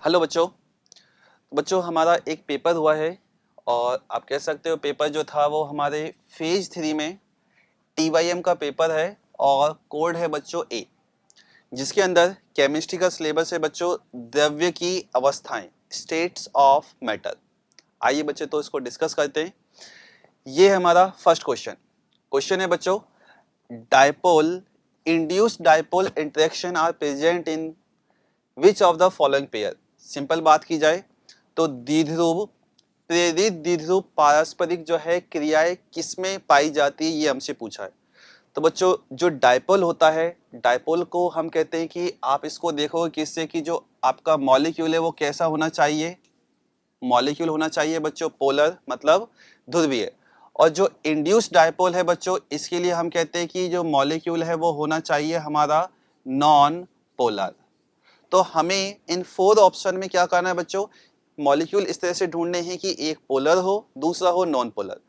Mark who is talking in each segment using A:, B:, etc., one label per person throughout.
A: Hello बच्चों। बच्चों हमारा एक पेपर हुआ है और आप कह सकते हो पेपर जो था वो हमारे फेज 3 में TYM का पेपर है और कोड है बच्चों ए, जिसके अंदर केमिस्ट्री का सिलेबस है बच्चों द्रव्य की अवस्थाएं, स्टेट्स ऑफ मैटर। आइए बच्चे तो इसको डिस्कस करते हैं। ये है हमारा फर्स्ट क्वेश्चन है बच्चों, dipole induced dipole interaction are present in which of the following pair. Simple बात की जाए तो द्विध्रुव प्रेरित द्विध्रुव पारस्परिक जो है क्रियाएं किसमें पाई जाती है, ये हमसे पूछा है। तो बच्चों जो डायपोल होता है, डायपोल को हम कहते हैं कि आप इसको देखोगे किससे कि जो आपका मॉलिक्यूल है वो कैसा होना चाहिए, मॉलिक्यूल होना चाहिए बच्चों पोलर मतलब ध्रुवीय। और जो इंड्यूस्ड डायपोल है बच्चों, इसके लिए हम कहते हैं कि जो मॉलिक्यूल है वो होना चाहिए हमारा नॉन पोलर। तो हमें इन 4 ऑप्शन में क्या करना है बच्चों, मॉलिक्यूल इस तरह से ढूंढने हैं कि एक पोलर हो, दूसरा हो नॉन पोलर।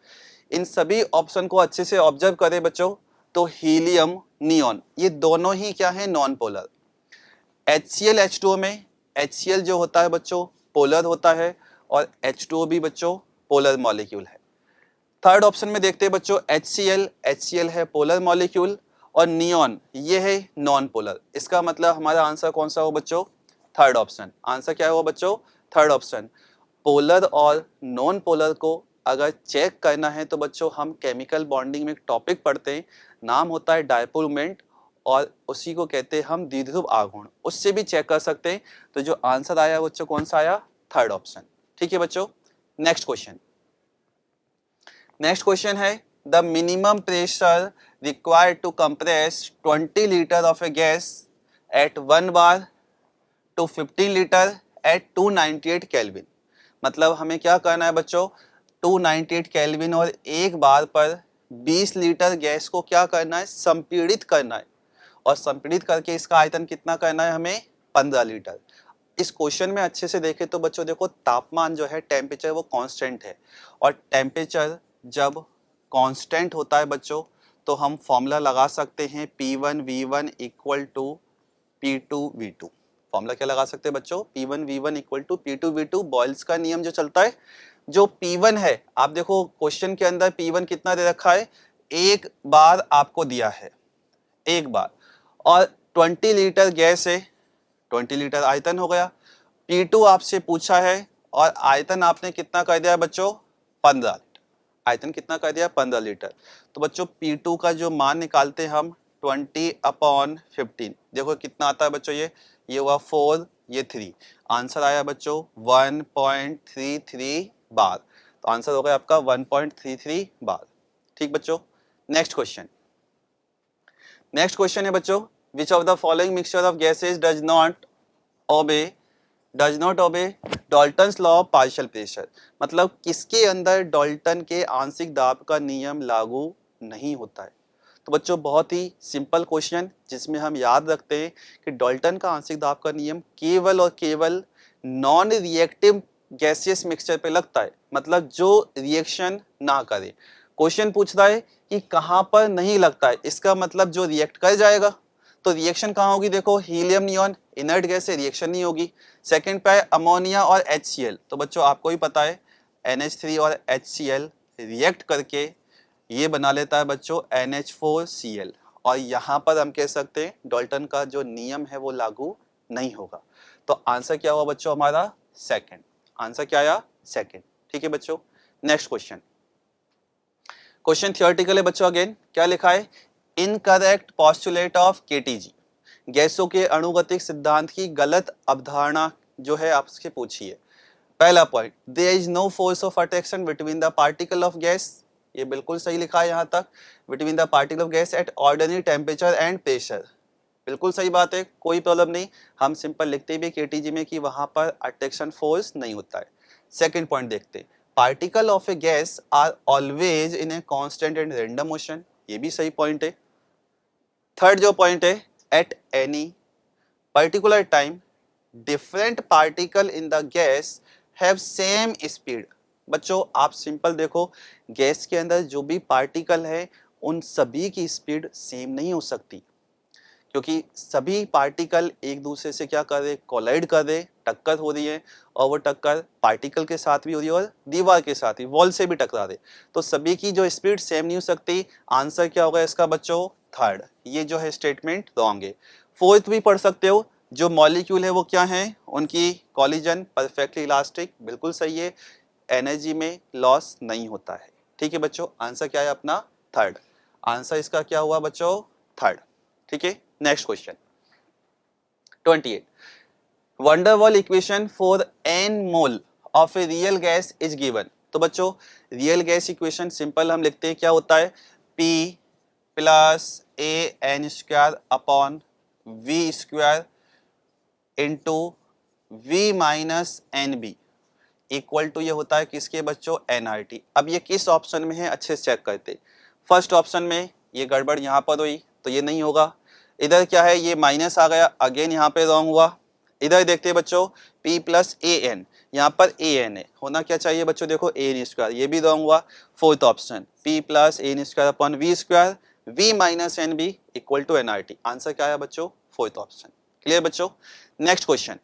A: इन सभी ऑप्शन को अच्छे से ऑब्जर्व करें बच्चों, तो हीलियम नियॉन ये दोनों ही क्या है नॉन पोलर। HCl H2O में HCl जो होता है बच्चों पोलर होता है और H2O भी बच्चों पोलर मॉलिक्यूल है। थर्ड ऑप्शन में देखते हैं बच्चों HCl है पोलर मॉलिक्यूल और नियॉन ये है नॉन पोलर। इसका मतलब हमारा आंसर कौन सा हो बच्चों, थर्ड ऑप्शन। आंसर क्या होगा बच्चों, थर्ड ऑप्शन। पोलर और नॉन पोलर को अगर चेक करना है तो बच्चों हम केमिकल बॉन्डिंग में एक टॉपिक पढ़ते हैं, नाम होता है डायपोल मोमेंट और उसी को कहते हैं हम द्विध्रुव आघूर्ण, उससे भी चेक कर सकते हैं। तो जो आंसर आया बच्चों कौन सा आया, थर्ड ऑप्शन। ठीक है बच्चों, नेक्स्ट क्वेश्चन है the minimum pressure required to compress 20 litre of a gas at 1 bar to 15 litre at 298 kelvin. मतलब हमें क्या करना है बच्चों, 298 केल्विन और एक बार पर 20 लीटर गैस को क्या करना है, संपीड़ित करना है। और संपीड़ित करके इसका आयतन कितना करना है हमें, 15 लीटर। इस क्वेश्चन में अच्छे से देखें तो बच्चों देखो तापमान जो है टेम्परेचर वो कांस्टेंट है और टेम्परेचर जब कांस्टेंट होता है बच्चों तो हम फॉर्मूला लगा सकते हैं P1V1 equal to P2V2। Formula क्या लगा सकते हैं बच्चों, P1V1 equal to P2V2। Boils का नियम जो चलता है, जो P1 है आप देखो क्वेश्चन के अंदर P1 कितना दे रखा है, एक बार आपको दिया है, एक बार, और 20 लीटर गैस है, 20 लीटर आयतन हो गया। P2 आपसे पूछा है और आयतन आपने कितना कर दिया बच्चों, 15 लीटर। आयतन कितना कर दिया, 15 लीटर। तो बच्चों P2 का जो मान निकालते हैं हम 20/15, देखो कितना आता है बच्चों, ये हुआ 4, ये 3, आंसर आया बच्चों 1.33 बार। तो आंसर हो गया आपका 1.33 बार। ठीक बच्चों, नेक्स्ट क्वेश्चन है बच्चों, which of the following mixture of gases does not obey Dalton's law of partial pressure. मतलब किसके अंदर डाल्टन के आंशिक दाब का नियम लागू नहीं होता है। तो बच्चों बहुत ही सिंपल क्वेश्चन जिसमें हम याद रखते हैं कि डाल्टन का आंशिक दाब का नियम केवल और केवल नॉन रिएक्टिव गैसियस मिक्सचर पे लगता है, मतलब जो रिएक्शन ना करे। क्वेश्चन पूछ रहा है कि कहाँ पर नहीं लगता है, इसका मतलब जो रिएक्ट कर जाएगा। तो रिएक्शन कहाँ होगी, देखो हीलियम नियॉन इनर्ट गैस से रिएक्शन नहीं होगी। सेकंड पे अमोनिया और HCl, तो बच्चों आपको ही पता है NH3 और HCl रिएक्ट करके ये बना लेता है बच्चों NH4Cl, और यहाँ पर हम कह सकते हैं डाल्टन का जो नियम है वो लागू नहीं होगा। तो आंसर क्या हुआ बच्चों हमारा सेकंड। आंसर क्या आया, सेकंड। ठीक है बच्चों, नेक्स्ट क्वेश्चन थियोरेटिकल है बच्चों। अगेन क्या लिखा है, इनकरेक्ट पोस्टुलेट ऑफ KTG, गैसों के अणुगतिक सिद्धांत की गलत अवधारणा जो है आपसे पूछी है। पहला point, there is no force of attraction between the particle of gas, ये बिल्कुल सही लिखा है यहाँ तक, between the particle of gas at ordinary temperature and pressure, बिल्कुल सही बात है, कोई प्रॉब्लम नहीं। हम सिंपल लिखते भी KTG में कि वहां पर अट्रैक्शन फोर्स नहीं होता है। सेकंड पॉइंट देखते, particle of a gas are always in a constant and random motion, ये भी सही पॉइंट है। थर्ड जो पॉइंट है, at any particular time different particle in the gas have same speed. बच्चों आप सिंपल देखो, गैस के अंदर जो भी पार्टिकल है उन सभी की स्पीड सेम नहीं हो सकती, क्योंकि सभी पार्टिकल एक दूसरे से क्या कर रहे, कोलाइड कर रहे, टक्कर हो रही है, और वो टक्कर पार्टिकल के साथ भी हो रही है और दीवार के साथ ही, वॉल से भी टकरा रहे, तो सभी की जो स्पीड सेम नहीं हो सकती। आंसर क्या होगा इसका बच्चों, थर्ड। ये जो है स्टेटमेंट रॉन्ग है। फोर्थ भी पढ़ सकते हो, जो मॉलिक्यूल है वो क्या है, उनकी कॉलिजन परफेक्टली इलास्टिक, बिल्कुल सही है, एनर्जी में लॉस नहीं होता है। ठीक है बच्चों, आंसर क्या है अपना, थर्ड। आंसर इसका क्या हुआ बच्चों, थर्ड। ठीक है, next question 28, wonder wall equation for n mole of a real gas is given. तो बच्चों रियल गैस इक्वेशन सिंपल हम लिखते हैं, क्या होता है, P plus a n square upon v square into v minus n b equal to ये होता है किसके बच्चों, nRT। अब ये किस ऑप्शन में है अच्छे से चेक करते। फर्स्ट ऑप्शन में ये गड़बड़ यहाँ पर हुई तो ये नहीं होगा। इधर क्या है, ये माइनस आ गया, अगेन यहाँ पे रॉन्ग हुआ। इधर देखते हैं बच्चों, P प्लस ए एन, यहाँ पर ए एन है, होना क्या चाहिए बच्चों, देखो ए एन स्क्वायर, ये भी रॉन्ग हुआ। Fourth option P plus a n square upon v square v minus n b equal to nRT। Answer क्या है बच्चों, फोर्थ ऑप्शन। क्लियर बच्चों, next question,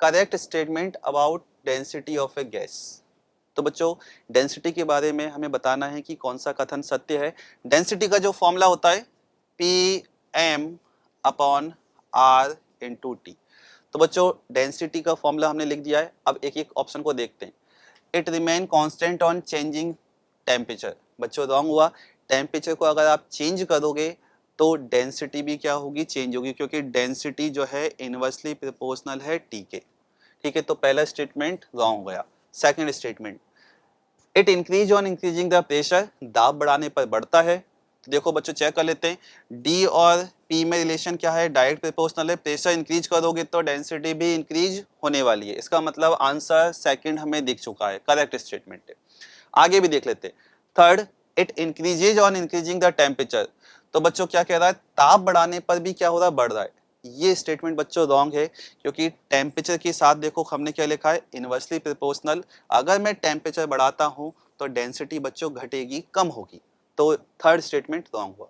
A: correct statement about density of a gas. तो बच्चों density के बारे में हमें बताना है कि कौन सा कथन सत्य है। डेंसिटी का जो फॉर्मूला होता है P M upon R into T. तो बच्चों डेंसिटी का फॉर्मूला हमने लिख दिया है। अब एक एक ऑप्शन को देखते हैं। It remain constant on changing temperature. बच्चों रॉन्ग हुआ, टेम्परेचर को अगर आप चेंज करोगे तो डेंसिटी भी क्या होगी, चेंज होगी, क्योंकि डेंसिटी जो है इनवर्सली प्रोपोर्शनल है टी के। ठीक है, तो पहला स्टेटमेंट रॉन्ग हो गया। Second statement, it increase on increasing the pressure, दाब बढ़ाने पर बढ़ता है। तो देखो बच्चों चेक कर लेते हैं, डी और पी में रिलेशन क्या है, डायरेक्ट प्रोपोर्शनल है। प्रेशर इंक्रीज करोगे तो डेंसिटी भी इंक्रीज होने वाली है। इसका मतलब आंसर सेकंड हमें दिख चुका है, करेक्ट स्टेटमेंट है। आगे भी देख लेते हैं। Third, it increases on increasing the temperature. तो बच्चों क्या कह रहा है, ताप बढ़ाने पर भी क्या हो रहा है, बढ़ रहा है। ये स्टेटमेंट बच्चों रॉन्ग है, क्योंकि टेम्परेचर के साथ देखो हमने क्या लिखा है, इनवर्सली प्रोपोर्शनल। अगर मैं टेम्परेचर बढ़ाता हूं तो डेंसिटी बच्चों घटेगी, कम होगी। तो थर्ड स्टेटमेंट रॉन्ग हुआ।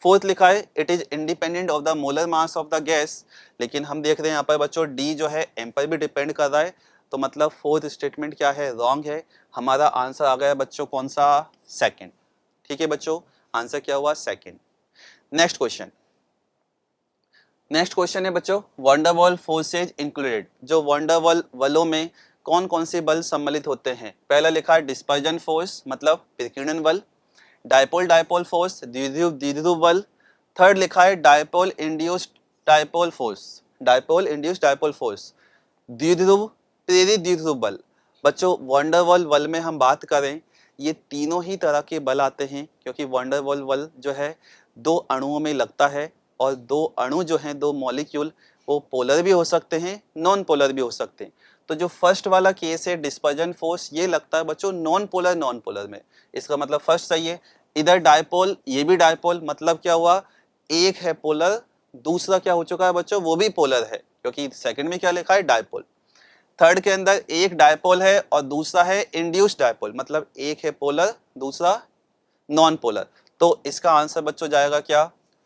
A: फोर्थ लिखा है, it is independent of the molar mass of the gas. लेकिन हम देख रहे हैं यहाँ पर बच्चों डी जो है एम पर भी डिपेंड कर रहा है, तो मतलब फोर्थ स्टेटमेंट क्या है, रॉन्ग है। हमारा आंसर आ गया बच्चों कौन सा, सेकंड। ठीक है बच्चों, आंसर क्या हुआ, second. Next question, next question है बच्चों, वंडरवॉल फोर्सेज इंक्लूडेड। जो वंडरवॉल वलों में कौन कौन से बल सम्मिलित होते हैं। पहला लिखा है डिस्पर्जन फोर्स, मतलब विकिरण बल। डायपोल डायपोल फोर्स, द्विध्रुव द्विध्रुव बल। थर्ड लिखा है dipole induced dipole force, dipole induced dipole force, द्विध्रुव प्रेरित द्विध्रुव बल। बच्चों वंडरवॉल बल में हम बात करें, ये तीनों ही तरह के बल आते हैं, क्योंकि वंडरवॉल बल जो है दो अणुओं में लगता है, और दो अणु जो हैं, दो मॉलिक्यूल, वो पोलर भी हो सकते हैं, नॉन पोलर भी हो सकते हैं। तो जो फर्स्ट वाला केस है डिस्पर्जन फोर्स, ये लगता है बच्चों नॉन पोलर में। इसका मतलब फर्स्ट सही है। इधर डायपोल, ये भी डायपोल, मतलब क्या हुआ, एक है पोलर, दूसरा क्या हो चुका है बच्चों, वो भी पोलर है, क्योंकि सेकंड में क्या लिखा है, डायपोल। थर्ड के अंदर एक डायपोल है और दूसरा है इंड्यूस्ड डायपोल, मतलब एक है पोलर, दूसरा नॉन पोलर। तो इसका आंसर बच्चों जाएगा क्या,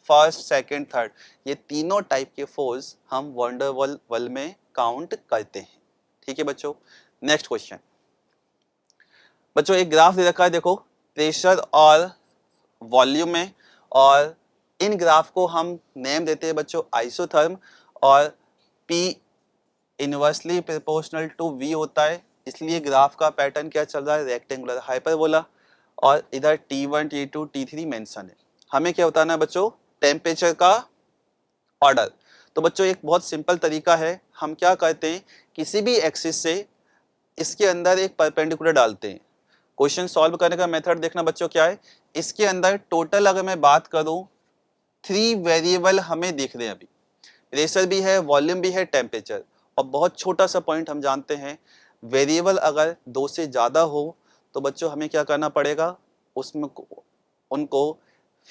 A: फर्स्ट सेकंड थर्ड। ये तीनों टाइप के फोर्स हम वंडरवॉल बल में काउंट करते हैं। ठीक है बच्चों, नेक्स्ट क्वेश्चन। बच्चों एक ग्राफ दे रखा है, देखो प्रेशर और वॉल्यूम में, और इन ग्राफ को हम नेम देते हैं बच्चों आइसोथर्म, और P inversely proportional to V होता है, इसलिए ग्राफ का पैटर्न क्या चल रहा है, रेक्टेंगुलर हाइपरबोला। और इधर T1 T2 T3 मेंशन है। हमें क्या बताना है बच्चों, टेम्परेचर का ऑर्डर। तो बच्चों एक बहुत सिंपल तरीका है, हम क्या करते हैं, किसी भी एक्सिस से इसके अंदर एक परपेंडिकुलर डालते हैं। क्वेश्चन सॉल्व करने का मेथड देखना बच्चों क्या है, इसके अंदर टोटल अगर मैं बात करूं 3 वेरिएबल हमें दिख रहे हैं अभी, प्रेशर भी है, वॉल्यूम भी है, टेम्परेचर। और बहुत छोटा सा पॉइंट हम जानते हैं, वेरिएबल अगर 2 से ज़्यादा हो तो बच्चों हमें क्या करना पड़ेगा, उसमें उनको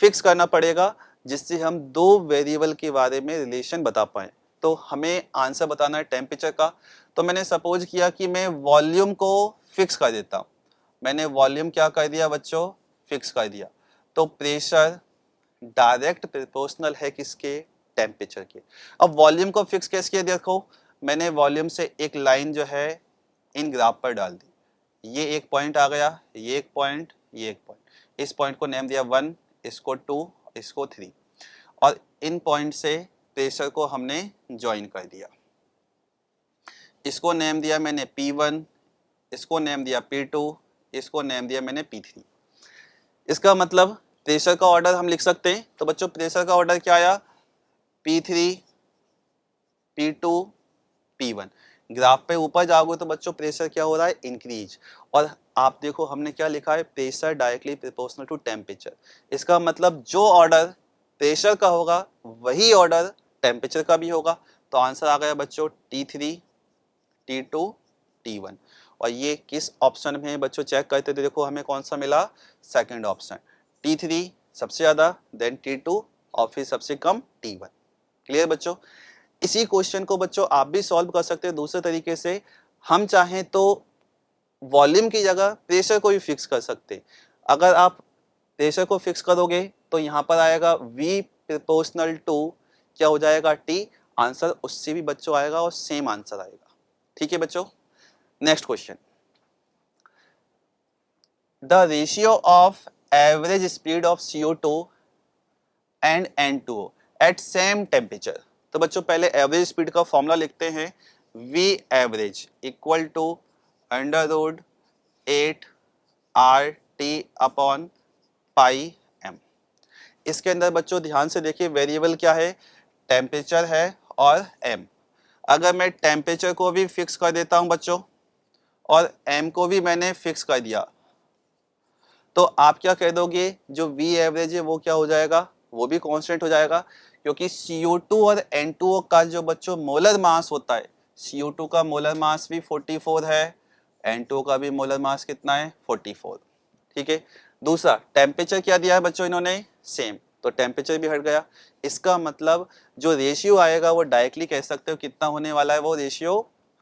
A: फिक्स करना पड़ेगा, जिससे हम 2 वेरिएबल के बारे में रिलेशन बता पाएँ। तो हमें आंसर बताना है टेम्परेचर का। तो मैंने सपोज किया कि मैं वॉल्यूम को फिक्स कर देता हूँ। मैंने वॉल्यूम क्या कर दिया बच्चों, फिक्स कर दिया। तो प्रेशर डायरेक्ट प्रोपोर्शनल है किसके, टेम्परेचर के। अब वॉल्यूम को फिक्स कैसे किया, देखो मैंने वॉल्यूम से एक लाइन जो है इन ग्राफ पर डाल दी, ये एक पॉइंट आ गया, ये एक पॉइंट, ये एक पॉइंट, इस पॉइंट को नेम दिया 1, इसको 2, इसको 3, और इन पॉइंट से प्रेशर को हमने ज्वाइन कर दिया। इसको नेम दिया मैंने P1, इसको नेम दिया P2, इसको नेम दिया मैंने P3। इसका मतलब प्रेशर का ऑर्डर हम लिख सकते हैं। तो बच्चों प्रेशर का ऑर्डर क्या आया, P3, P2, P1। ग्राफ पे ऊपर जाओगे तो बच्चों प्रेशर क्या हो रहा है, इंक्रीज। और आप देखो हमने क्या लिखा है, pressure directly proportional to temperature. इसका मतलब जो ऑर्डर प्रेशर का होगा वही ऑर्डर टेम्परेचर का भी होगा। तो आंसर आ गया बच्चों T3, T2, T1। और ये किस ऑप्शन में है बच्चों, चेक करते तो देखो हमें कौन सा मिला, सेकंड ऑप्शन, T3 सबसे ज़्यादा, देन T2 और फिर सबसे कम T1। क्लियर बच्चों। इसी क्वेश्चन को बच्चों आप भी सॉल्व कर सकते हैं दूसरे तरीके से। हम चाहें तो वॉल्यूम की जगह प्रेशर को भी फिक्स कर सकते हैं। अगर आप प्रेशर को फिक्स करोगे तो यहाँ पर आएगा V प्रोपोर्शनल टू क्या हो जाएगा, T। आंसर उससे भी बच्चों आएगा और सेम आंसर आएगा। ठीक है बच्चों। Next question, the ratio of average speed of CO2 and N2O at same temperature. तो बच्चों पहले एवरेज स्पीड का फॉर्मूला लिखते हैं, V average equal to √8 RT upon pi m। इसके अंदर बच्चों ध्यान से देखिए वेरिएबल क्या है, टेम्परेचर है और m। अगर मैं टेम्परेचर को भी फिक्स कर देता हूं बच्चों और m को भी मैंने फिक्स कर दिया, तो आप क्या कह दोगे, जो V एवरेज है वो क्या हो जाएगा, वो भी कांस्टेंट हो जाएगा। क्योंकि CO2 और N2O का जो बच्चों मोलर मास होता है, CO2 का मोलर मास भी 44 है, N2O का भी मोलर मास कितना है, 44। ठीक है। दूसरा टेम्परेचर क्या दिया है बच्चों इन्होंने, सेम, तो टेम्परेचर भी हट गया। इसका मतलब जो रेशियो आएगा वो डायरेक्टली कह सकते हो कितना होने वाला है, वो रेशियो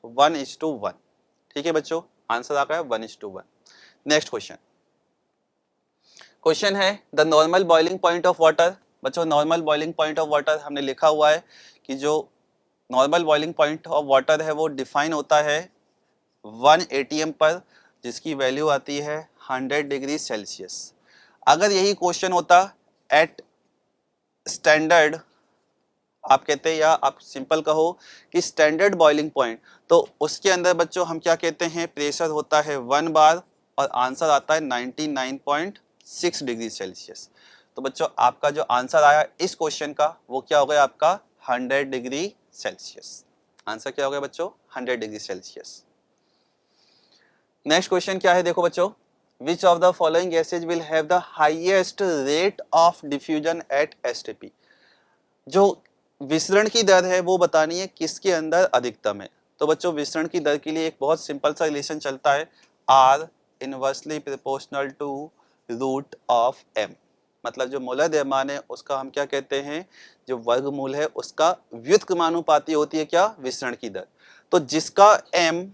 A: 1:1। ठीक है बच्चों, आंसर आ गया 1:1। नेक्स्ट क्वेश्चन, क्वेश्चन है the normal boiling point of water. बच्चों normal boiling point of water हमने लिखा हुआ है कि जो normal boiling point of water है वो डिफाइन होता है 1 atm पर, जिसकी वैल्यू आती है 100 डिग्री सेल्सियस। अगर यही क्वेश्चन होता एट स्टैंडर्ड, आप कहते हैं या आप सिंपल कहो कि स्टैंडर्ड बॉइलिंग पॉइंट, तो उसके अंदर बच्चों हम क्या कहते हैं, प्रेशर होता है 1 बार और आंसर आता है 99.6 डिग्री सेल्सियस। तो बच्चों आपका जो आंसर आया इस क्वेश्चन का वो क्या हो गया, आपका 100 डिग्री सेल्सियस। आंसर क्या हो गया बच्चों, 100 डिग्री सेल्सियस। नेक्स्ट क्वेश्चन क्या है, देखो बच्चों, which of the following gases will have the highest rate of diffusion at STP। जो विसरण की दर है वो बतानी है किसके अंदर अधिकतम है। तो बच्चों विसरण की दर के लिए एक बहुत सिंपल सा रिलेशन चलता है, R inversely proportional to root of m। मतलब जो मोलर द्रव्यमान है उसका हम क्या कहते हैं, जो वर्गमूल है उसका व्युत्क्रमानुपाती होती है क्या, विसरण की दर। तो जिसका m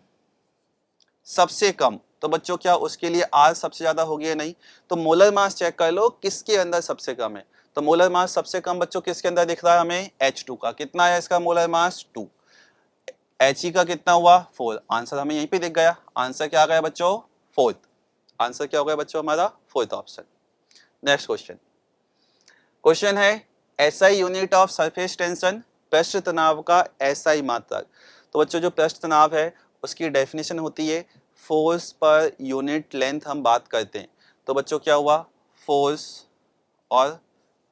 A: सबसे कम, तो बच्चों क्या उसके लिए R सबसे ज्यादा हो गया, नहीं। तो मोलर मास चेक कर लो किसके अंदर सबसे कम है। तो मोलर मास सबसे कम बच्चों किसके अंदर दिख रहा है हमें, H2 का। कितना है इसका मोलर मास, 2। He का कितना हुआ, 4। आंसर हमें यहीं पे दिख गया। आंसर क्या आ गया बच्चों, 4th। आंसर क्या हो गया बच्चों हमारा, 4th option. Next question, question है SI unit of surface tension, पृष्ठ तनाव का SI मात्रक। तो बच्चों जो पृष्ठ तनाव है उसकी डेफिनेशन होती है फोर्स पर यूनिट लेंथ, हम बात करते हैं। तो बच्चों क्या हुआ, फोर्स और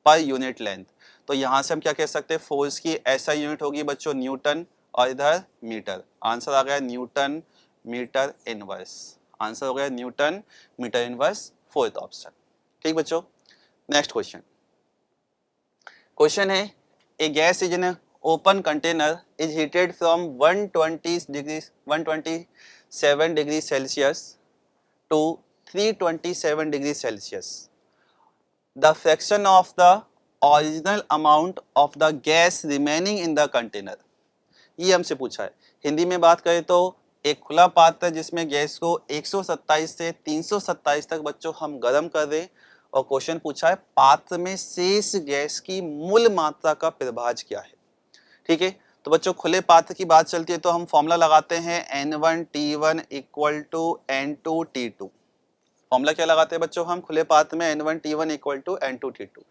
A: पर यूनिट लेंथ। तो यहाँ से हम क्या कह सकते हैं, फोर्स की SI यूनिट होगी बच्चों न्यूटन और इधर मीटर। आंसर आ गया न्यूटन मीटर इनवर्स। आंसर हो गया Newton metre inverse, 4th option. ठीक बच्चों। नेक्स्ट क्वेश्चन, क्वेश्चन है a gas is in open container is heated from 127 degree Celsius to 327 degree Celsius. The fraction of the original amount of the gas remaining in the container. ये हमसे पूछा है। हिंदी में बात करें तो एक खुला पात्र जिसमें गैस को 127 से 327 तक बच्चों हम गर्म कर दें और क्वेश्चन पूछा है पात्र में शेष गैस की मूल मात्रा का परिभाज क्या है। ठीक है, तो बच्चों खुले पात्र की बात चलती है तो हम फॉर्मूला लगाते हैं N1T1 equal to N2T2। Formula क्या लगाते हैं बच्चों हम खुले पात्र में N1T1 इक्वल टू N2T2।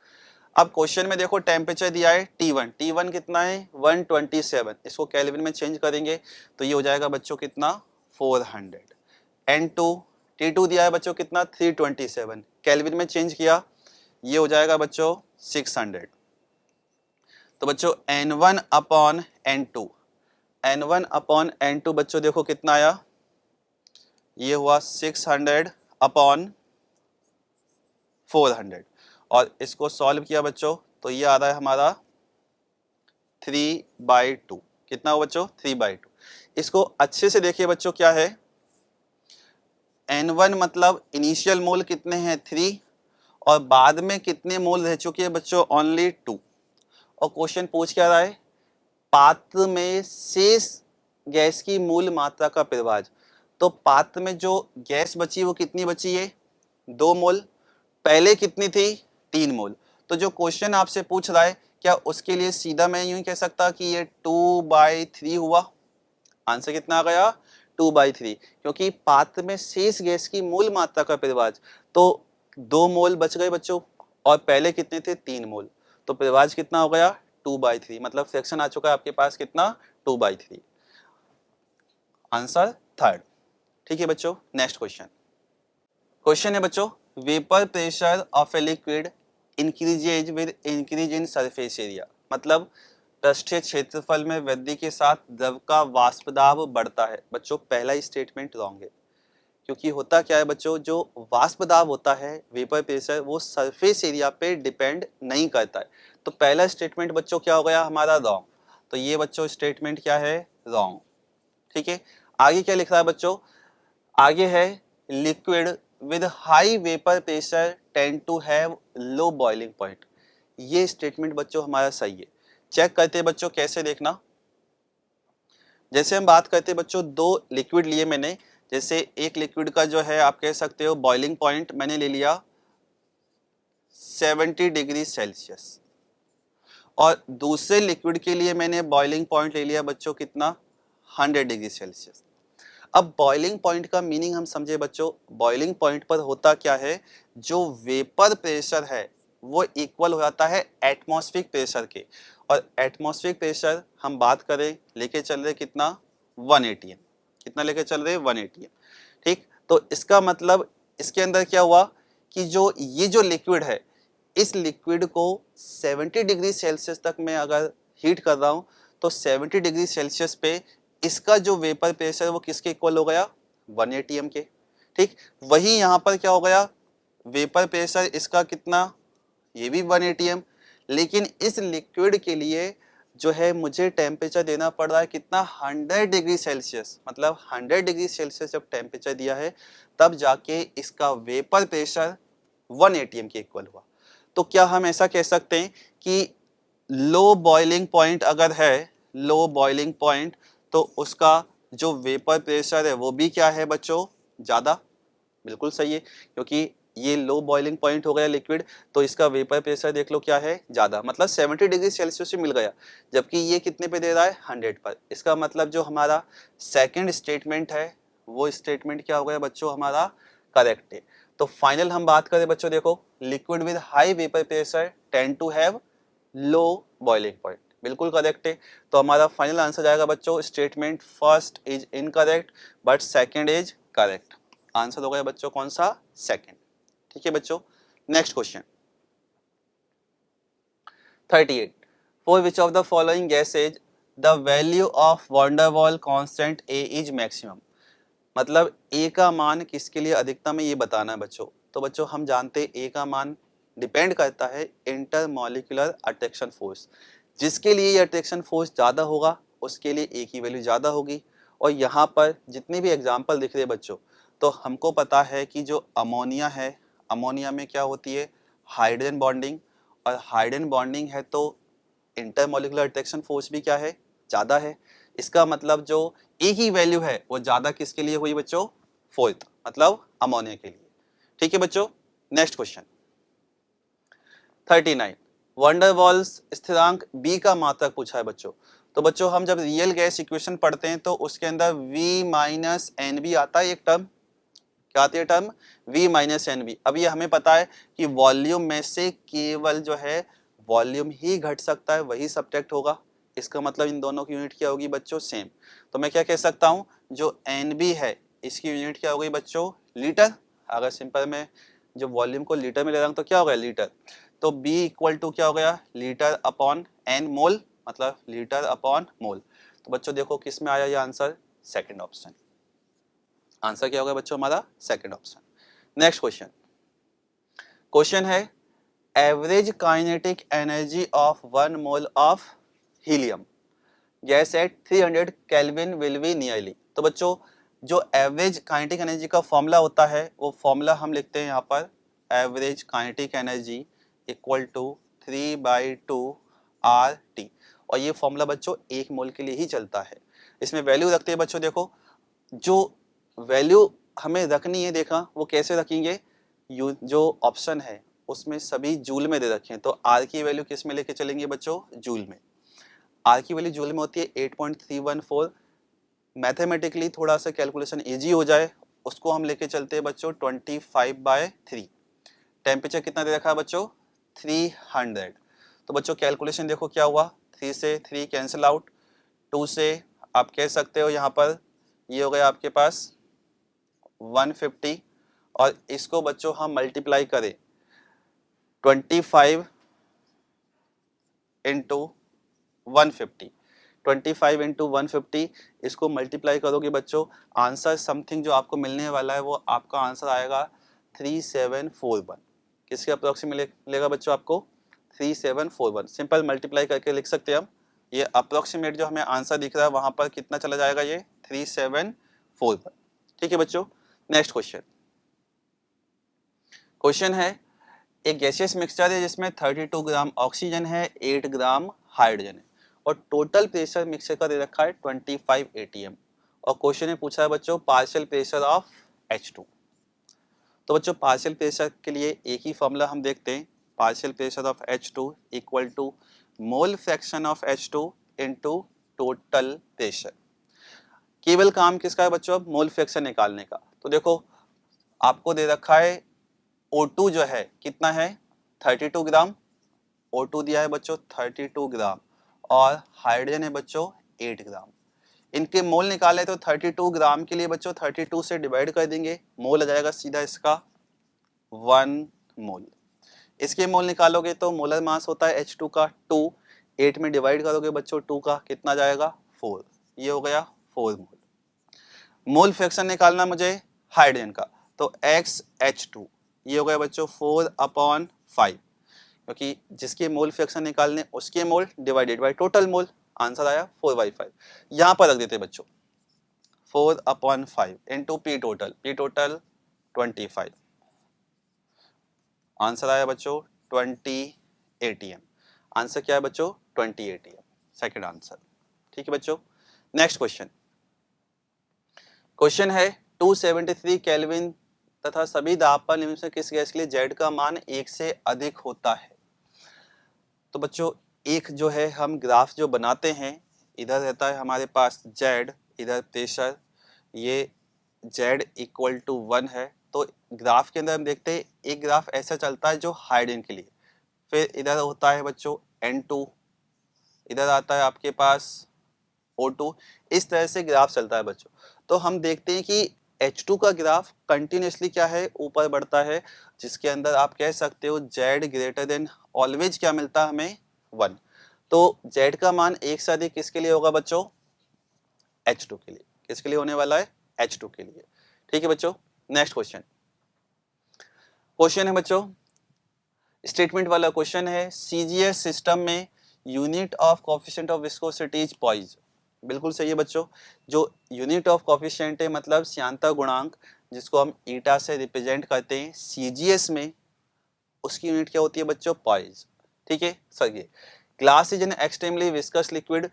A: अब क्वेश्चन में देखो टेम्परेचर दिया है T1, T1 कितना है 127, इसको केल्विन में चेंज करेंगे तो ये हो जाएगा बच्चों कितना 400। N2 T2 दिया है बच्चों कितना 327, केल्विन में चेंज किया ये हो जाएगा बच्चों 600। तो बच्चों N1 upon N2, N1 upon N2 बच्चों देखो कितना आया, ये हुआ 600 अपॉन 400 और इसको सॉल्व किया बच्चों तो ये आ रहा है हमारा 3/2। कितना हो बच्चों 3/2। इसको अच्छे से देखिए बच्चों क्या है, N1 मतलब इनिशियल मोल कितने हैं 3 और बाद में कितने मोल रह चुके हैं बच्चों ओनली 2। और क्वेश्चन पूछ क्या रहा है पात्र में शेष गैस की मूल मात्रा का परिभाज। तो पात्र में जो गैस बची वो कितनी बची है 2 मोल, पहले कितनी थी 3 मोल। तो जो क्वेश्चन आपसे पूछ रहा है क्या उसके लिए सीधा मैं यूं ही कह सकता कि ये 2/3 हुआ। आंसर कितना आ गया 2/3, क्योंकि पात्र में शेष गैस की मूल मात्रा का परिभाज तो 2 मोल बच गए बच्चों और पहले कितने थे 3 मोल, तो परिभाज कितना हो गया 2/3, मतलब फ्रैक्शन आ चुका है आपके पास कितना 2/3। Answer third. ठीक है बच्चों, नेक्स्ट क्वेश्चन। क्वेश्चन है बच्चों vapour pressure of a liquid increases with increase in surface area, मतलब पृष्ठीय क्षेत्रफल में वृद्धि के साथ द्रव का वाष्प दाब बढ़ता है। बच्चों पहला स्टेटमेंट रॉन्ग है, क्योंकि होता क्या है बच्चों जो वाष्प दाब होता है वेपर प्रेशर वो सरफेस एरिया पे डिपेंड नहीं करता है। तो पहला स्टेटमेंट बच्चों क्या हो गया हमारा रॉन्ग, तो ये बच्चों स्टेटमेंट क्या है रॉन्ग। ठीक है, आगे क्या लिख रहा है बच्चों, आगे है liquid with high vapour pressure tend to have low boiling point. ये स्टेटमेंट बच्चों हमारा सही है। चेक करते हैं बच्चों कैसे देखना, जैसे हम बात करते हैं बच्चों 2 लिक्विड लिए मैंने, जैसे एक लिक्विड का जो है आप कह सकते हो बॉइलिंग पॉइंट मैंने ले लिया 70 डिग्री सेल्सियस और दूसरे लिक्विड के लिए मैंने बॉइलिंग पॉइंट ले लिया बच्चों कितना 100 डिग्री सेल्सियस। अब बॉइलिंग पॉइंट का मीनिंग हम समझे बच्चों, बॉइलिंग पॉइंट पर होता क्या है जो वेपर प्रेशर है वो इक्वल हो जाता है एटमॉस्फेरिक प्रेशर के, और एटमॉस्फेरिक प्रेशर हम बात करें लेके चल रहे कितना 1 atm, कितना लेके चल रहे 1 atm। ठीक, तो इसका मतलब इसके अंदर क्या हुआ कि जो ये जो लिक्विड है इस लिक्विड को 70 डिग्री सेल्सियस तक मैं अगर हीट कर रहा हूँ तो 70 डिग्री सेल्सियस पे इसका जो वेपर प्रेशर वो किसके इक्वल हो गया 1 atm के। ठीक, वही यहाँ पर क्या हो गया वेपर प्रेशर इसका कितना ये भी 1 atm, लेकिन इस लिक्विड के लिए जो है मुझे टेम्परेचर देना पड़ रहा है कितना 100 डिग्री सेल्सियस, मतलब 100 डिग्री सेल्सियस जब टेम्परेचर दिया है तब जाके इसका वेपर प्रेशर 1 atm के इक्वल हुआ। तो क्या हम ऐसा कह सकते हैं कि लो बॉइलिंग पॉइंट अगर है, लो बॉइलिंग पॉइंट तो उसका जो वेपर प्रेशर है वो भी क्या है बच्चों ज़्यादा। बिल्कुल सही है, क्योंकि ये लो बॉइलिंग पॉइंट हो गया लिक्विड तो इसका वेपर प्रेशर देख लो क्या है ज़्यादा, मतलब 70 डिग्री सेल्सियस से मिल गया, जबकि ये कितने पे दे रहा है 100 पर। इसका मतलब जो हमारा सेकंड स्टेटमेंट है वो स्टेटमेंट क्या हो गया बच्चों हमारा करेक्ट है। तो फाइनल हम बात करें बच्चों देखो liquid with high vapour pressure tend to have low boiling point, बिल्कुल करेक्ट है। तो हमारा फाइनल आंसर जाएगा बच्चों statement first is incorrect but second is correct. Answer हो गया बच्चों कौन सा सेकंड। ठीक है बच्चों, next question 38, for which of the following gases the value of van der Waals constant a is maximum, मतलब ए का मान किसके लिए अधिकतम है ये बताना है बच्चों। तो बच्चों हम जानते हैं ए का मान डिपेंड करता है इंटरमॉलिक्यूलर अट्रैक्शन फोर्स, जिसके लिए ये अट्रैक्शन फोर्स ज़्यादा होगा उसके लिए ए की वैल्यू ज़्यादा होगी। और यहाँ पर जितने भी एग्जाम्पल दिख रहे हैं बच्चों तो हमको पता है कि जो अमोनिया है अमोनिया में क्या होती है हाइड्रोजन बॉन्डिंग, और हाइड्रोजन बॉन्डिंग है तो इंटरमॉलिक्यूलर अट्रैक्शन फोर्स भी क्या है ज़्यादा है। इसका मतलब जो ए की वैल्यू है वो ज़्यादा किसके लिए हुई बच्चों फोर्थ, मतलब अमोनिया के लिए। ठीक है बच्चों, नेक्स्ट क्वेश्चन 39। वंडरवॉल्स स्थिरांक b का मात्रक पूछा है बच्चों। तो बच्चों हम जब रियल गैस इक्वेशन पढ़ते हैं तो उसके अंदर v माइनस एन बी आता है, एक टर्म क्या आती है, term v minus n b. अब ये हमें पता है कि वॉल्यूम में से केवल जो है वॉल्यूम ही घट सकता है, वही सब्ट्रैक्ट होगा। इसका मतलब इन दोनों की यूनिट क्या होगी बच्चों, सेम। तो मैं क्या कह सकता हूँ, जो एन बी है इसकी यूनिट क्या होगी बच्चों, लीटर। अगर सिंपल में जो वॉल्यूम को लीटर में ले रहा हूँ तो क्या हो गया, लीटर। तो B इक्वल टू क्या हो गया, लीटर अपॉन एन मोल, मतलब लीटर अपॉन मोल। तो बच्चों देखो किस में आया ये आंसर, सेकंड ऑप्शन। आंसर क्या होगा बच्चों हमारा, second option. Next question. Question है average kinetic energy of 1 mole of helium gas at 300 kelvin will be nearly. तो बच्चों जो एवरेज काइनेटिक एनर्जी का फॉर्मूला होता है वो फॉर्मूला हम लिखते हैं यहाँ पर, average kinetic energy equal to 3/2 RT। और ये फॉर्मूला बच्चों 1 मोल के लिए ही चलता है। इसमें वैल्यू रखते हैं बच्चों, देखो जो वैल्यू हमें रखनी है, देखा वो कैसे रखेंगे, जो ऑप्शन है उसमें सभी जूल में दे रखे हैं, तो आर की वैल्यू किस में लेके चलेंगे बच्चों, जूल में। आर की वैल्यू जूल में होती है 8.314। मैथमेटिकली थोड़ा सा कैलकुलेशन इजी हो जाए उसको हम लेके चलते हैं बच्चों 25/3। टेम्परेचर कितना दे रखा है बच्चों, 300। तो बच्चों कैलकुलेशन देखो क्या हुआ, 3 से 3 कैंसिल आउट, 2 से आप कह सकते हो यहाँ पर ये हो गया आपके पास 150। और इसको बच्चों हम मल्टीप्लाई करें 25 इंटू 150, 25 इंटू 150, इसको मल्टीप्लाई करोगे बच्चों, आंसर समथिंग जो आपको मिलने वाला है वो आपका आंसर आएगा 3741। किसके अप्रोक्सीमेट मिलेगा बच्चों आपको, 3741। सिंपल मल्टीप्लाई करके लिख सकते हैं हम। ये अप्रोक्सीमेट जो हमें आंसर दिख रहा है वहां पर कितना चला जाएगा, ये 3741। ठीक है बच्चों। Next question. क्वेश्चन है एक गैसियस मिक्सचर है जिसमें 32 ग्राम ऑक्सीजन है, 8 ग्राम हाइड्रोजन है और टोटल प्रेशर मिक्सचर का दे रखा है 25 atm। और क्वेश्चन में पूछा है बच्चों पार्शियल प्रेशर ऑफ H2। तो बच्चों पार्शियल प्रेशर के लिए एक ही फॉर्मूला हम देखते हैं, partial pressure of H2 equal to mole fraction of H2 into total pressure. केवल काम किसका है बच्चों, अब मोल फ्रैक्शन निकालने का। तो देखो आपको दे रखा है O2 जो है कितना है, 32 ग्राम। O2 दिया है बच्चों 32 ग्राम और हाइड्रोजन है बच्चों 8 ग्राम। इनके मोल निकाले तो 32 ग्राम के लिए बच्चों 32 से डिवाइड कर देंगे, मोल आ जाएगा सीधा इसका 1 मोल। इसके मोल निकालोगे तो मोलर मास होता है H2 का 2, 8 में डिवाइड करोगे बच्चों 2 का कितना जाएगा 4, ये हो गया 4 मोल। मोल फ्रैक्शन निकालना मुझे हाइड्रोजन का, तो XH2 ये हो गया बच्चों 4/5, क्योंकि जिसके मोल फ्रैक्शन निकालने उसके मोल divided by total mole, answer आया 4/5। यहाँ पर रख देते बच्चों 4/5 इंटू पी टोटल 25, आंसर आया बच्चों 20 atm। आंसर क्या है बच्चों 20 atm, सेकंड आंसर। ठीक है बच्चों। Next question. क्वेश्चन है 273 केल्विन तथा सभी दाब निम्न में किस गैस के लिए Z का मान 1 से अधिक होता है। तो बच्चों एक जो है हम ग्राफ जो बनाते हैं, इधर रहता है हमारे पास Z, इधर प्रेशर, ये Z इक्वल टू 1 है। तो ग्राफ के अंदर हम देखते हैं एक ग्राफ ऐसा चलता है जो हाइड्रोजन के लिए, फिर इधर होता है बच्चों N2, इधर आता है आपके पास O2, इस तरह से ग्राफ चलता है बच्चों। तो हम देखते हैं कि H2 का ग्राफ कंटिन्यूसली क्या है, ऊपर बढ़ता है, जिसके अंदर आप कह सकते हो Z ग्रेटर देन ऑलवेज क्या मिलता है हमें 1। तो Z का मान 1 से अधिक किसके लिए होगा बच्चों, H2 के लिए। किसके लिए होने वाला है, H2 के लिए। ठीक है बच्चों। Next question. क्वेश्चन है बच्चों स्टेटमेंट वाला क्वेश्चन है, CGS सिस्टम में unit of coefficient of viscosity is poise. बिल्कुल सही है बच्चों। जो यूनिट ऑफ कोएफिशिएंट है मतलब श्यानता गुणांक, जिसको हम ईटा से रिप्रेजेंट करते हैं CGS में, उसकी यूनिट क्या होती है बच्चों, पॉइज। ठीक है सर। ये glass is an extremely viscous liquid,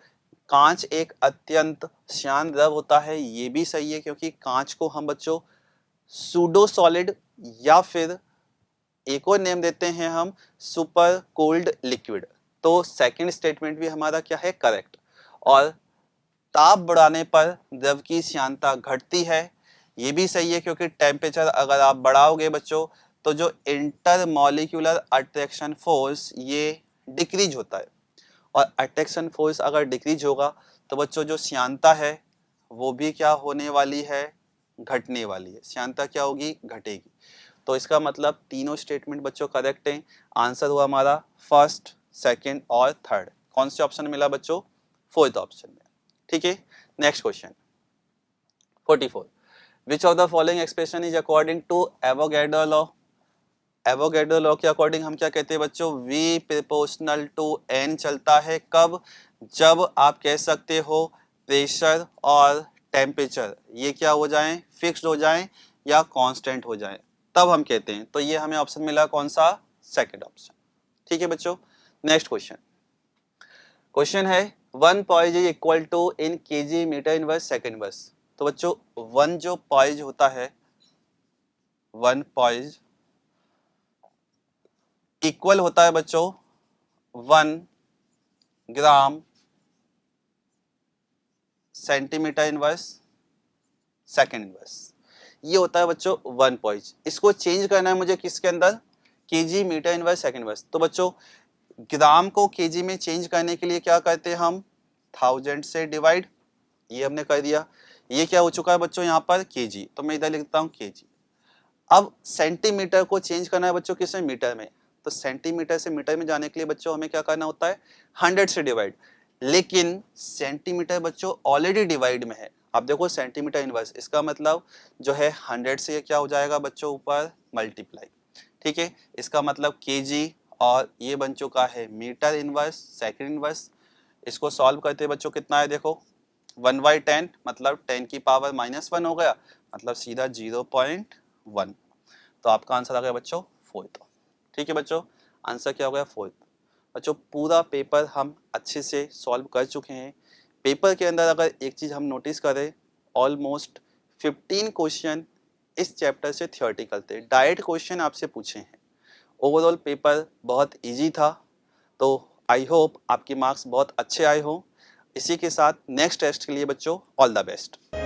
A: कांच एक अत्यंत श्यान द्रव होता है, ये भी सही है क्योंकि कांच को हम बच्चों सूडो सॉलिड या फिर एक और नेम देते हैं हम सुपर कोल्ड लिक्विड। तो सेकंड स्टेटमेंट भी हमारा क्या है, करेक्ट। और ताप बढ़ाने पर द्रव की श्यानता घटती है, ये भी सही है, क्योंकि टेम्परेचर अगर आप बढ़ाओगे बच्चों तो जो इंटर मॉलिक्यूलर अट्रैक्शन फोर्स ये डिक्रीज होता है, और अट्रैक्शन फोर्स अगर डिक्रीज होगा तो बच्चों जो श्यानता है वो भी क्या होने वाली है, घटने वाली है। श्यानता क्या होगी, घटेगी। तो इसका मतलब तीनों स्टेटमेंट बच्चों करेक्ट हैं। आंसर हुआ हमारा फर्स्ट, सेकंड और थर्ड। कौन से ऑप्शन मिला बच्चों, फोर्थ ऑप्शन में। ठीक है, next question 44। Which of the following expression is according to Avogadro law. Avogadro law के अकॉर्डिंग हम क्या कहते हैं बच्चों, V प्रोपोर्शनल टू N चलता है। कब, जब आप कह सकते हो प्रेशर और टेम्परेचर ये क्या हो जाएं, फिक्स्ड हो जाएं या कांस्टेंट हो जाएं, तब हम कहते हैं। तो ये हमें ऑप्शन मिला कौन सा, सेकंड ऑप्शन। ठीक है बच्चों, नेक्स्ट क्वेश्चन। क्वेश्चन है 1 poise is equal to in kg metre inverse second inverse. तो बच्चों 1 जो पॉइज होता है, 1 पॉइज इक्वल होता है बच्चों 1 gram centimetre inverse second inverse. ये होता है बच्चों 1 पॉइज। इसको चेंज करना है मुझे किसके अंदर, kg metre inverse second inverse. तो बच्चों ग्राम को केजी में चेंज करने के लिए क्या करते हैं हम, 1000 से डिवाइड, ये हमने कर दिया। ये क्या हो चुका है बच्चों यहाँ पर, केजी, तो मैं इधर लिखता हूँ केजी। अब सेंटीमीटर को चेंज करना है बच्चों किसमें, मीटर में। तो सेंटीमीटर से मीटर में जाने के लिए बच्चों हमें क्या करना होता है, 100 से डिवाइड। लेकिन सेंटीमीटर बच्चों ऑलरेडी डिवाइड में है। अब देखो सेंटीमीटर इनवर्स, इसका मतलब जो है 100 से क्या हो जाएगा बच्चों ऊपर मल्टीप्लाई। ठीक है, इसका मतलब केजी, और ये बन चुका है मीटर इनवर्स सेकंड इनवर्स। इसको सॉल्व करते बच्चों कितना है, देखो 1/10 मतलब 10 की पावर -1 हो गया, मतलब सीधा 0.1। तो आपका आंसर आ गया बच्चों फोर्थ। ठीक है बच्चों, आंसर क्या हो गया, फोर्थ। बच्चों पूरा पेपर हम अच्छे से सॉल्व कर चुके हैं। पेपर के अंदर अगर एक चीज़ हम नोटिस करें, ऑलमोस्ट 15 क्वेश्चन इस चैप्टर से थियोरेटिकल थे, डायरेक्ट क्वेश्चन आपसे पूछे हैं। ओवरऑल पेपर बहुत इजी था। तो आई होप आपके मार्क्स बहुत अच्छे आए हों। इसी के साथ नेक्स्ट टेस्ट के लिए बच्चों ऑल द बेस्ट।